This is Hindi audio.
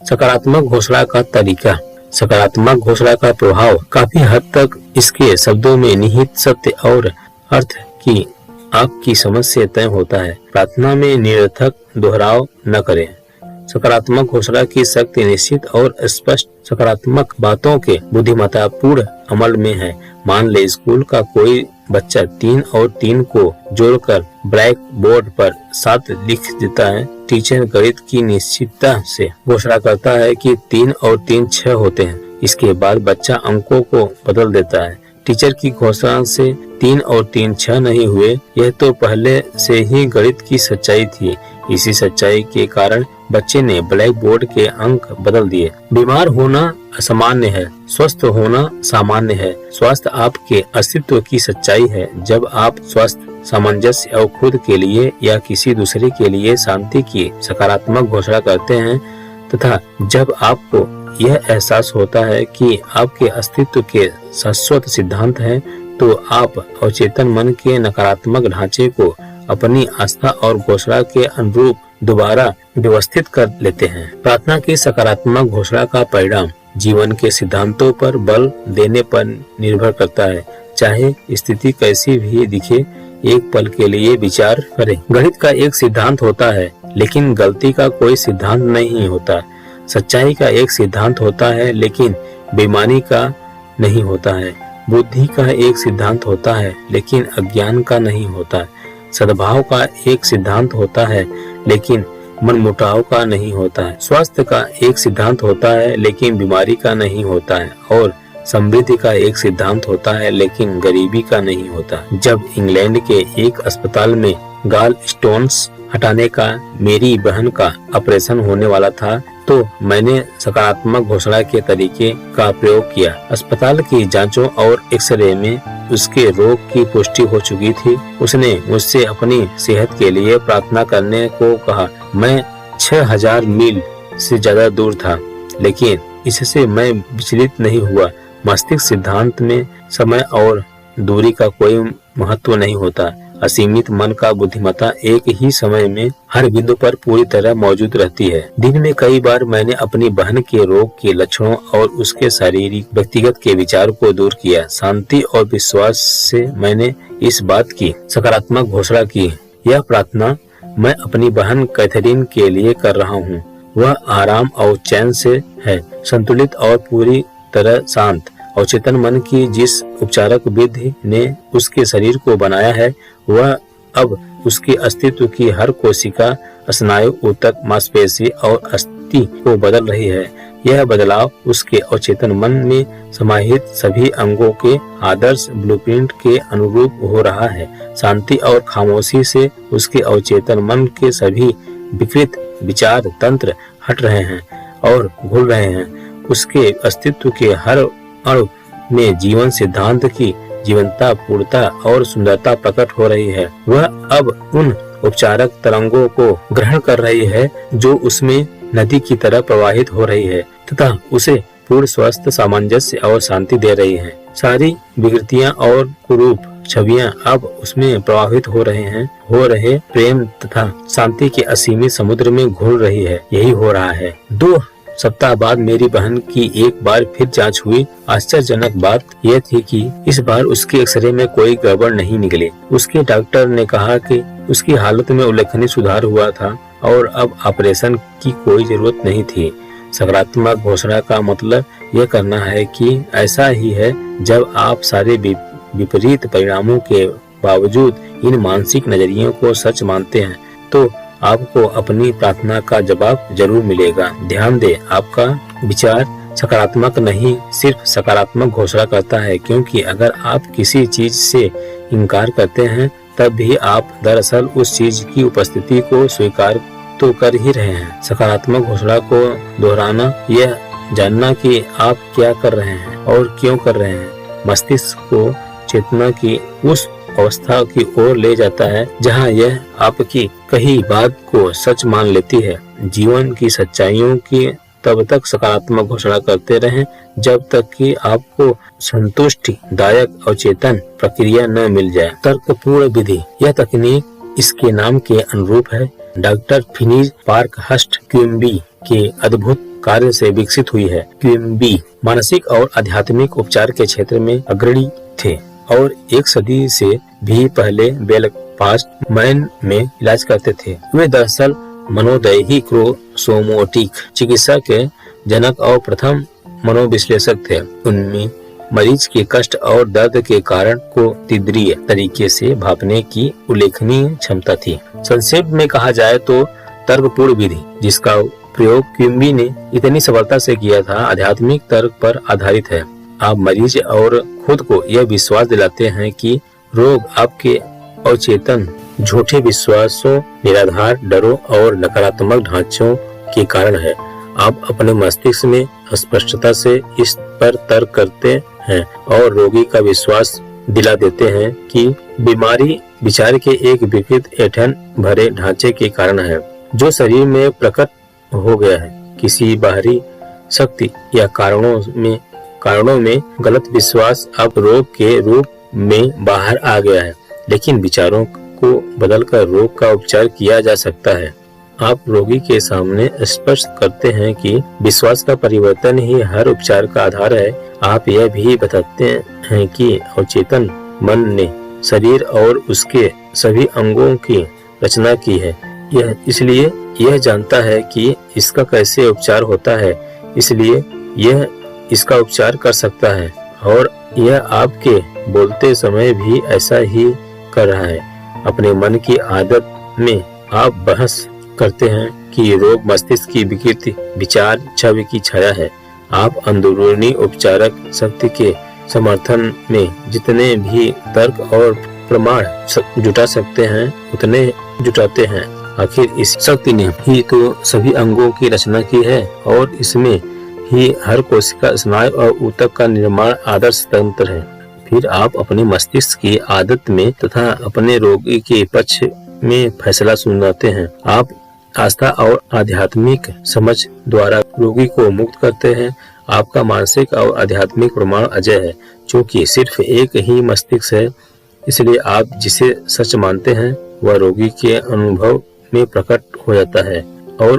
सकारात्मक घोषणा का तरीका। सकारात्मक घोषणा का प्रभाव काफी हद तक इसके शब्दों में निहित सत्य और अर्थ की आपकी समझ से तय होता है। प्रार्थना में निरर्थक दोहराव न करें। सकारात्मक घोषणा की शक्ति निश्चित और स्पष्ट सकारात्मक बातों के बुद्धिमत्तापूर्ण अमल में है। मान ले स्कूल का कोई बच्चा 3 और 3 को जोड़कर ब्लैक बोर्ड पर 7 लिख देता है। टीचर गणित की निश्चितता से घोषणा करता है कि 3 और 3 6 होते हैं। इसके बाद बच्चा अंकों को बदल देता है। टीचर की घोषणा से 3 और 3 6 नहीं हुए, यह तो पहले से ही गणित की सच्चाई थी। इसी सच्चाई के कारण बच्चे ने ब्लैक बोर्ड के अंक बदल दिए। बीमार होना असामान्य है, स्वस्थ होना सामान्य है। स्वास्थ्य आपके अस्तित्व की सच्चाई है। जब आप स्वस्थ, सामंजस्य और खुद के लिए या किसी दूसरे के लिए शांति की सकारात्मक घोषणा करते हैं तथा जब आपको यह एहसास होता है कि आपके अस्तित्व के शाश्वत सिद्धांत हैं, तो आप अवचेतन मन के नकारात्मक ढांचे को अपनी आस्था और घोषणा के अनुरूप दोबारा व्यवस्थित कर लेते हैं। प्रार्थना की सकारात्मक घोषणा का परिणाम जीवन के सिद्धांतों पर बल देने पर निर्भर करता है। चाहे स्थिति कैसी भी दिखे, एक पल के लिए विचार करें। गणित का एक सिद्धांत होता है, लेकिन गलती का कोई सिद्धांत नहीं होता। सच्चाई का एक सिद्धांत होता है, लेकिन बेईमानी का नहीं होता है। बुद्धि का एक सिद्धांत होता है, लेकिन अज्ञान का नहीं होता। सद्भाव का एक सिद्धांत होता है, लेकिन मनमुटाव का नहीं होता है। स्वास्थ्य का एक सिद्धांत होता है, लेकिन बीमारी का नहीं होता है। और समृद्धि का एक सिद्धांत होता है, लेकिन गरीबी का नहीं होता। जब इंग्लैंड के एक अस्पताल में गाल स्टोन्स हटाने का मेरी बहन का ऑपरेशन होने वाला था, तो मैंने सकारात्मक घोषणा के तरीके का प्रयोग किया। अस्पताल की जांचों और एक्सरे में उसके रोग की पुष्टि हो चुकी थी। उसने मुझसे अपनी सेहत के लिए प्रार्थना करने को कहा। मैं 6000 मील से ज्यादा दूर था, लेकिन इससे मैं विचलित नहीं हुआ। मस्तिष्क सिद्धांत में समय और दूरी का कोई महत्व नहीं होता। असीमित मन का बुद्धिमत्ता एक ही समय में हर बिंदु पर पूरी तरह मौजूद रहती है। दिन में कई बार मैंने अपनी बहन के रोग के लक्षणों और उसके शारीरिक व्यक्तिगत के विचार को दूर किया। शांति और विश्वास से मैंने इस बात की सकारात्मक घोषणा की, यह प्रार्थना मैं अपनी बहन कैथरीन के लिए कर रहा हूँ। वह आराम और चैन से है, संतुलित और पूरी तरह शांत। अवचेतन मन की जिस उपचारक विधि ने उसके शरीर को बनाया है, वह अब उसके अस्तित्व की हर कोशिका, स्नायु, ऊतक, मांसपेशी और अस्थि को बदल रही है। यह बदलाव उसके अवचेतन मन में समाहित सभी अंगों के आदर्श ब्लूप्रिंट के अनुरूप हो रहा है। शांति और खामोशी से उसके अवचेतन मन के सभी विकृत विचार तंत्र हट रहे हैं और घुल रहे हैं। उसके अस्तित्व के हर अणु में जीवन सिद्धांत की जीवंतता, पूर्णता और सुंदरता प्रकट हो रही है। वह अब उन उपचारक तरंगों को ग्रहण कर रही है जो उसमें नदी की तरह प्रवाहित हो रही है तथा उसे पूर्ण स्वस्थ, सामंजस्य और शांति दे रही है। सारी विकृतियां और कुरूप छवियां अब उसमें प्रवाहित हो रहे प्रेम तथा शांति के असीमित समुद्र में घुल रही है। यही हो रहा है। 2 सप्ताह बाद मेरी बहन की एक बार फिर जांच हुई। आश्चर्यजनक बात यह थी कि इस बार उसके एक्सरे में कोई गड़बड़ नहीं निकली। उसके डॉक्टर ने कहा कि उसकी हालत में उल्लेखनीय सुधार हुआ था और अब ऑपरेशन की कोई जरूरत नहीं थी। सकारात्मक घोषणा का मतलब यह करना है कि ऐसा ही है। जब आप सारे विपरीत परिणामों के बावजूद इन मानसिक नजरियों को सच मानते हैं, तो आपको अपनी प्रार्थना का जवाब जरूर मिलेगा। ध्यान दें, आपका विचार सकारात्मक नहीं, सिर्फ सकारात्मक घोषणा करता है, क्योंकि अगर आप किसी चीज से इनकार करते हैं, तब भी आप दरअसल उस चीज की उपस्थिति को स्वीकार तो कर ही रहे हैं। सकारात्मक घोषणा को दोहराना यह जानना कि आप क्या कर रहे हैं और क्यों कर रहे हैं, मस्तिष्क को चेतना की उस अवस्था की ओर ले जाता है जहां यह आपकी कही बात को सच मान लेती है। जीवन की सच्चाइयों की तब तक सकारात्मक घोषणा करते रहें जब तक कि आपको संतुष्टिदायक अवचेतन प्रक्रिया न मिल जाए। तर्कपूर्ण विधि, यह तकनीक इसके नाम के अनुरूप है। डॉक्टर फिनिज पार्कहर्स्ट क्विम्बी के अद्भुत कार्य से विकसित हुई है। क्विम्बी मानसिक और आध्यात्मिक उपचार के क्षेत्र में अग्रणी थे और 1 सदी से भी पहले बेलफास्ट मैन में इलाज करते थे। वे दरअसल मनोदैहिक चिकित्सा के जनक और प्रथम मनोविश्लेषक थे। उनमें मरीज के कष्ट और दर्द के कारण को तीव्र तरीके से भांपने की उल्लेखनीय क्षमता थी। संक्षेप में कहा जाए तो तर्कपूर्ण विधि जिसका प्रयोग क्विम्बी ने इतनी सफलता से किया था, आध्यात्मिक तर्क पर आधारित है। आप मरीज और खुद को यह विश्वास दिलाते हैं कि रोग आपके अवचेतन झूठे विश्वासों, निराधार डरों और नकारात्मक ढांचों के कारण है। आप अपने मस्तिष्क में स्पष्टता से इस पर तर्क करते हैं और रोगी का विश्वास दिला देते हैं कि बीमारी विचार के एक विकृत ऐंठन भरे ढांचे के कारण है, जो शरीर में प्रकट हो गया है। किसी बाहरी शक्ति या कारणों में गलत विश्वास अब रोग के रूप में बाहर आ गया है, लेकिन विचारों को बदलकर रोग का उपचार किया जा सकता है। आप रोगी के सामने स्पष्ट करते हैं कि विश्वास का परिवर्तन ही हर उपचार का आधार है। आप यह भी बताते हैं कि अवचेतन मन ने शरीर और उसके सभी अंगों की रचना की है, इसलिए यह जानता है कि इसका कैसे उपचार होता है, इसलिए यह इसका उपचार कर सकता है और यह आपके बोलते समय भी ऐसा ही कर रहा है। अपने मन की आदत में आप बहस करते हैं कि रोग मस्तिष्क की विकृति विचार छवि की छाया है। आप अंदरूनी उपचारक शक्ति के समर्थन में जितने भी तर्क और प्रमाण जुटा सकते हैं उतने जुटाते हैं। आखिर इस शक्ति ने ही तो सभी अंगों की रचना की है और इसमें ही हर कोशिका, स्नायु और ऊतक का निर्माण आदर्श तंत्र है। फिर आप अपने मस्तिष्क की आदत में तथा अपने रोगी के पक्ष में फैसला सुनाते हैं। आप आस्था और आध्यात्मिक समझ द्वारा रोगी को मुक्त करते हैं। आपका मानसिक और आध्यात्मिक प्रमाण अजय है, क्योंकि सिर्फ एक ही मस्तिष्क है। इसलिए आप जिसे सच मानते हैं वह रोगी के अनुभव में प्रकट हो जाता है और